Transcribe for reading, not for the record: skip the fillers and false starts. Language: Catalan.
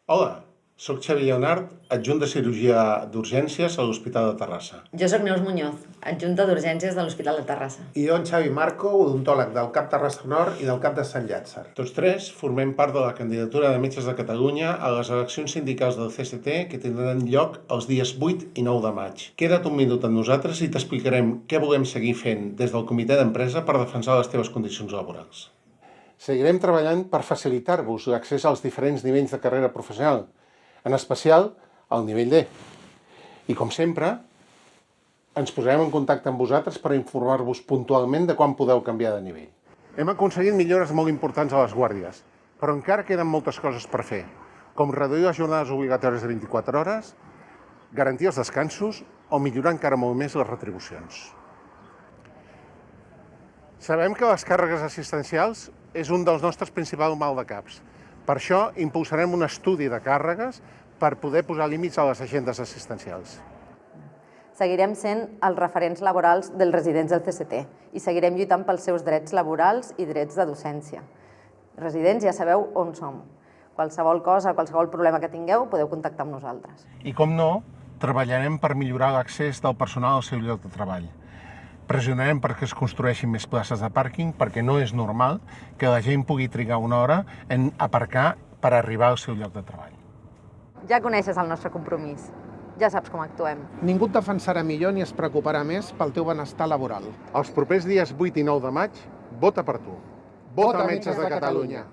Hola, soc Xavi Lleonart, adjunt de cirurgia d'urgències a l'Hospital de Terrassa. Jo sóc Neus Muñoz, adjunta d'urgències de l'Hospital de Terrassa. I jo, en Xavi Marco, odontòleg del CAP Terrassa Nord i del CAP de Sant Llàtzer. Tots tres formem part de la candidatura de Metges de Catalunya a les eleccions sindicals del CST que tindran lloc els dies 8 i 9 de maig. Queda't un minut amb nosaltres i t'explicarem què volem seguir fent des del comitè d'empresa per defensar les teves condicions laborals. Seguirem treballant per facilitar-vos l'accés als diferents nivells de carrera professional, en especial al nivell D. I com sempre, ens posarem en contacte amb vosaltres per informar-vos puntualment de quan podeu canviar de nivell. Hem aconseguit millores molt importants a les guàrdies, però encara queden moltes coses per fer, com reduir les jornades obligatòries de 24 hores, garantir els descansos o millorar encara molt més les retribucions. Sabem que les càrregues assistencials és un dels nostres principals maldecaps. Per això impulsarem un estudi de càrregues per poder posar límits a les agendes assistencials. Seguirem sent els referents laborals dels residents del CST i seguirem lluitant pels seus drets laborals i drets de docència. Residents, ja sabeu on som. Qualsevol cosa, qualsevol problema que tingueu, podeu contactar amb nosaltres. I com no, treballarem per millorar l'accés del personal al seu lloc de treball. Pressionarem perquè es construeixin més places de pàrquing perquè no és normal que la gent pugui trigar una hora en aparcar per arribar al seu lloc de treball. Ja coneixes el nostre compromís. Ja saps com actuem. Ningú et defensarà millor ni es preocuparà més pel teu benestar laboral. Els propers dies 8 i 9 de maig, vota per tu. Vota Metges de Catalunya!